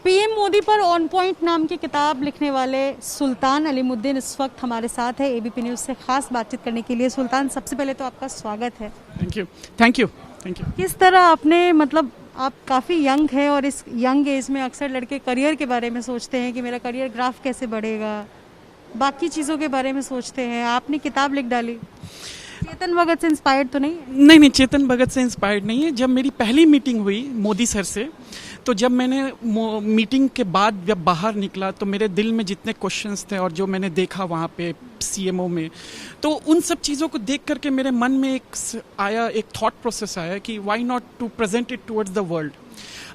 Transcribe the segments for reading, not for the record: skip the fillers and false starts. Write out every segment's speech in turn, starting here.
PM Modi पर on point नाम की किताब लिखने वाले सुल्तान अलीमुद्दीन इस वक्त हमारे साथ है एबीपी न्यूज़ से खास बातचीत करने के लिए। सुल्तान, सबसे पहले तो आपका स्वागत है। Thank you thank you thank you. किस तरह आपने मतलब आप काफ़ी यंग हैं और इस यंग एज में अक्सर लड़के करियर के बारे में सोचते हैं कि मेरा करियर ग्राफ कैसे बढ़ेगा, बाकी चीज़ों के बारे में सोचते हैं। आपने किताब लिख डाली, चेतन भगत से इंस्पायर्ड तो नहीं? नहीं, चेतन भगत से इंस्पायर्ड नहीं है। जब मेरी पहली मीटिंग हुई मोदी सर से, तो जब मैंने मीटिंग के बाद जब बाहर निकला तो मेरे दिल में जितने क्वेश्चंस थे और जो मैंने देखा वहाँ पे सीएमओ में, तो उन सब चीज़ों को देख करके मेरे मन में एक थॉट प्रोसेस आया कि why not to present it towards the world.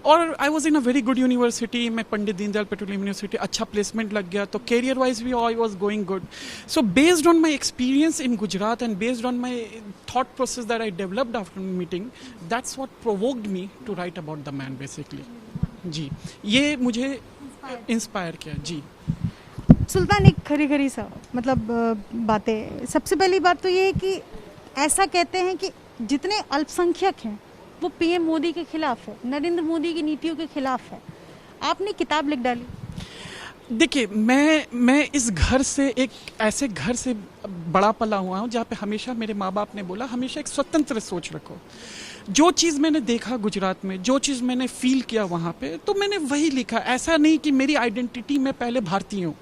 और I was in a very good university, मैं पंडित दीनदयाल पेट्रोलियम यूनिवर्सिटी, अच्छा प्लेसमेंट लग गया, तो कैरियर वाइज भी I was going good. So based on my experience in Gujarat and based on my thought process that I developed after meeting, that's what provoked me to write about the man basically. जी, ये मुझे inspire किया। जी सुल्तान, एक खरी खरी सा मतलब बातें। सबसे पहली बात तो ये है कि ऐसा कहते हैं कि जितने अल्पसंख्यक हैं वो पीएम मोदी के खिलाफ है, नरेंद्र मोदी की नीतियों के खिलाफ है। आपने किताब लिख डाली। देखिए, मैं इस घर से, एक ऐसे घर से बड़ा पला हुआ हूँ जहाँ पे हमेशा मेरे माँ बाप ने बोला हमेशा एक स्वतंत्र सोच रखो। जो चीज़ मैंने देखा गुजरात में, जो चीज़ मैंने फील किया वहाँ पे, तो मैंने वही लिखा। ऐसा नहीं कि मेरी आइडेंटिटी में पहले भारतीय हूँ,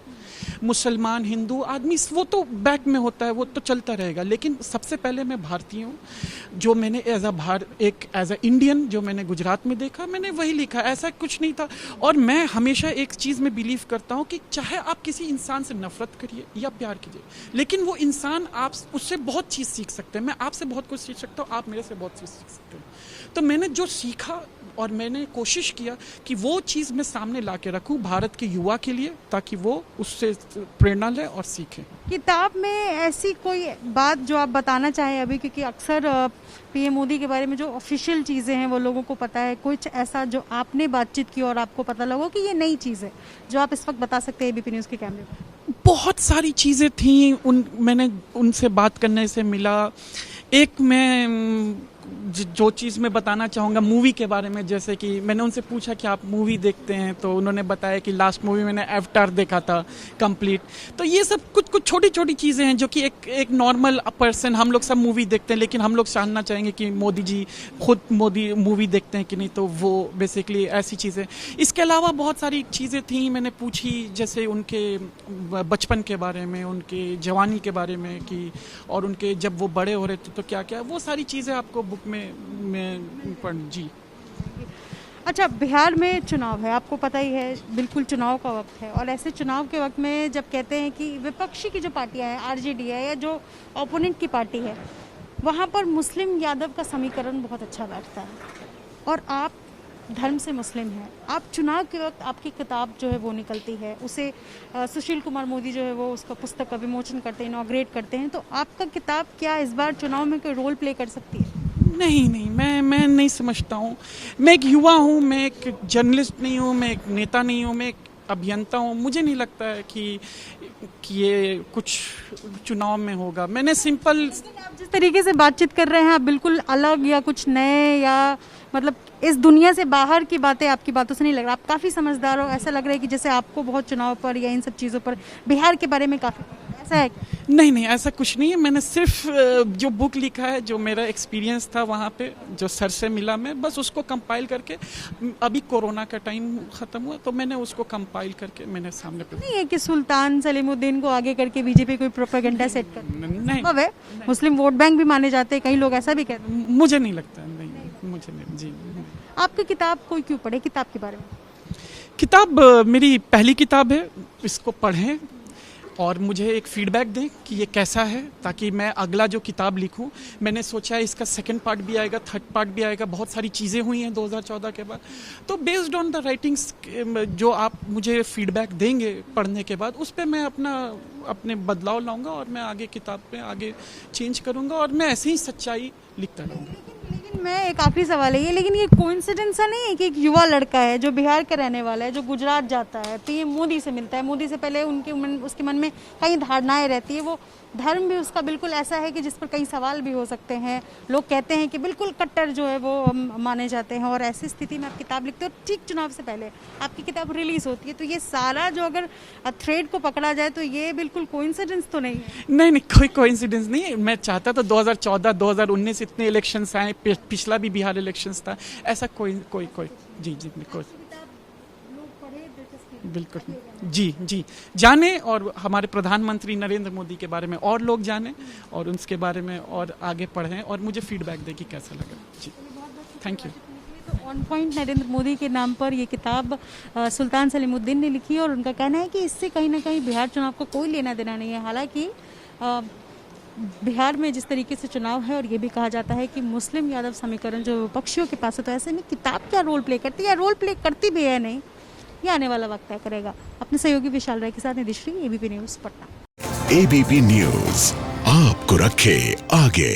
मुसलमान, हिंदू आदमी वो तो बैक में होता है, वो तो चलता रहेगा, लेकिन सबसे पहले मैं भारतीय हूँ। जो मैंने एज अ इंडियन जो मैंने गुजरात में देखा, मैंने वही लिखा। ऐसा कुछ नहीं था। और मैं हमेशा एक चीज़ में बिलीव करता हूँ कि चाहे आप किसी इंसान से नफरत करिए या प्यार कीजिए, लेकिन वो इंसान, आप उससे बहुत चीज़ सीख सकते हैं। मैं आपसे बहुत कुछ सीख सकता हूँ, आप मेरे से बहुत चीज़ सीख सकते हैं। तो मैंने जो सीखा और मैंने कोशिश किया कि वो चीज़ मैं सामने ला के रखूँ भारत के युवा के लिए, ताकि वो उससे प्रेरणा ले और सीखें। किताब में ऐसी कोई बात जो आप बताना चाहें अभी, क्योंकि अक्सर पीएम मोदी के बारे में जो ऑफिशियल चीज़ें हैं वो लोगों को पता है, कुछ ऐसा जो आपने बातचीत की और आपको पता लगा कि ये नई चीज़ है जो आप इस वक्त बता सकते हैं एबीपी न्यूज़ के कैमरे पर? बहुत सारी चीज़ें थी, मैंने उनसे बात करने से मिला। एक मैं जो चीज़ मैं बताना चाहूँगा मूवी के बारे में, जैसे कि मैंने उनसे पूछा कि आप मूवी देखते हैं, तो उन्होंने बताया कि लास्ट मूवी मैंने एवटार देखा था कंप्लीट। तो ये सब कुछ छोटी छोटी चीज़ें हैं जो कि एक नॉर्मल पर्सन, हम लोग सब मूवी देखते हैं, लेकिन हम लोग जानना चाहेंगे कि मोदी जी खुद मूवी देखते हैं कि नहीं, तो वो बेसिकली ऐसी चीज़ें। इसके अलावा बहुत सारी चीज़ें थी मैंने पूछी, जैसे उनके बचपन के बारे में, उनके जवानी के बारे में, कि और उनके जब वो बड़े हो रहे थे तो क्या क्या, वो सारी चीज़ें आपको बुक में पढ़। जी अच्छा, बिहार में चुनाव है, आपको पता ही है, बिल्कुल चुनाव का वक्त है। और ऐसे चुनाव के वक्त में जब कहते हैं कि विपक्षी की जो पार्टियां हैं, आरजेडी है या जो ओपोनेंट की पार्टी है, वहाँ पर मुस्लिम यादव का समीकरण बहुत अच्छा बैठता है। और आप धर्म से मुस्लिम हैं, आप चुनाव के वक्त आपकी किताब जो है वो निकलती है, उसे सुशील कुमार मोदी जो है वो उसका पुस्तक का विमोचन करते हैं, इनॉग्रेट करते हैं। तो आपका किताब क्या इस बार चुनाव में कोई रोल प्ले कर सकती है? नहीं, मैं नहीं समझता हूँ। मैं एक युवा हूँ, मैं एक जर्नलिस्ट नहीं हूँ, मैं एक नेता नहीं हूँ, मैं एक अभियंता हूँ। मुझे नहीं लगता है कि ये कुछ चुनाव में होगा। मैंने सिंपल, आप जिस तरीके से बातचीत कर रहे हैं, आप बिल्कुल अलग या कुछ नए या मतलब इस दुनिया से बाहर की बातें आपकी बातों से नहीं लग रहा। आप काफ़ी समझदार हो, ऐसा लग रहा है कि जैसे आपको बहुत चुनाव पर या इन सब चीज़ों पर, बिहार के बारे में काफ़ी ऐसा है। नहीं, ऐसा कुछ नहीं है। मैंने सिर्फ जो बुक लिखा है, जो मेरा एक्सपीरियंस था वहाँ पे, जो सर से मिला, मैं बस उसको कंपाइल करके, अभी कोरोना का टाइम ख़त्म हुआ तो मैंने उसको कंपाइल करके मैंने सामने नहीं है कि सुल्तान सलीमुद्दीन को आगे करके बीजेपी कोई प्रोपेगेंडा सेट कर, नहीं है, मुस्लिम वोट बैंक भी माने जाते हैं, कई लोग ऐसा भी कहते हैं। मुझे नहीं लगता, नहीं, मुझे नहीं। जी, आपकी किताब कोई क्यों पढ़े? किताब के बारे में? किताब मेरी पहली किताब है, इसको पढ़ें और मुझे एक फीडबैक दें कि ये कैसा है, ताकि मैं अगला जो किताब लिखूं, मैंने सोचा है इसका सेकंड पार्ट भी आएगा, थर्ड पार्ट भी आएगा। बहुत सारी चीज़ें हुई हैं 2014 के बाद, तो बेस्ड ऑन द राइटिंग्स जो आप मुझे फीडबैक देंगे पढ़ने के बाद, उस पर मैं अपने बदलाव लाऊंगा और मैं आगे किताब में आगे चेंज करूंगा और मैं ऐसे ही सच्चाई लिखता रहूँगा। मैं एक आखिरी सवाल है ये, लेकिन ये कोइंसिडेंस सा नहीं है कि एक युवा लड़का है जो बिहार का रहने वाला है, जो गुजरात जाता है, पीएम मोदी से मिलता है, मोदी से पहले उसके मन में कई धारणाएं रहती है, वो धर्म भी उसका बिल्कुल ऐसा है कि जिस पर कई सवाल भी हो सकते हैं, लोग कहते हैं कि बिल्कुल कट्टर जो है वो माने जाते हैं, और ऐसी स्थिति में आप किताब लिखते हो, ठीक चुनाव से पहले आपकी किताब रिलीज होती है, तो ये सारा जो अगर थ्रेड को पकड़ा जाए तो ये बिल्कुल कोइंसिडेंस तो नहीं है। नहीं, कोई कोइंसिडेंस नहीं है। मैं चाहता था 2014 2019 इतने इलेक्शंस आए, पिछला भी बिहार इलेक्शंस था, ऐसा कोई जी कोई बिल्कुल जी जाने, और हमारे प्रधानमंत्री नरेंद्र मोदी के बारे में और लोग जाने, और उनके बारे में और आगे पढ़ें, और मुझे फीडबैक दें कि कैसा लगा। जी, थैंक यू। तो ऑन पॉइंट नरेंद्र मोदी के नाम पर ये किताब सुल्तान सलीमुद्दीन ने लिखी है, और उनका कहना है कि इससे कहीं ना कहीं बिहार चुनाव को कोई लेना देना नहीं है। हालांकि बिहार में जिस तरीके से चुनाव है, और ये भी कहा जाता है कि मुस्लिम यादव समीकरण जो विपक्षियों के पास है, तो ऐसे में किताब क्या रोल प्ले करती है या रोल प्ले करती भी है नहीं, ये आने वाला वक्त तय करेगा। अपने सहयोगी विशाल राय के साथ Nidhishri, ABP news Patna. ABP news आपको रखे आगे।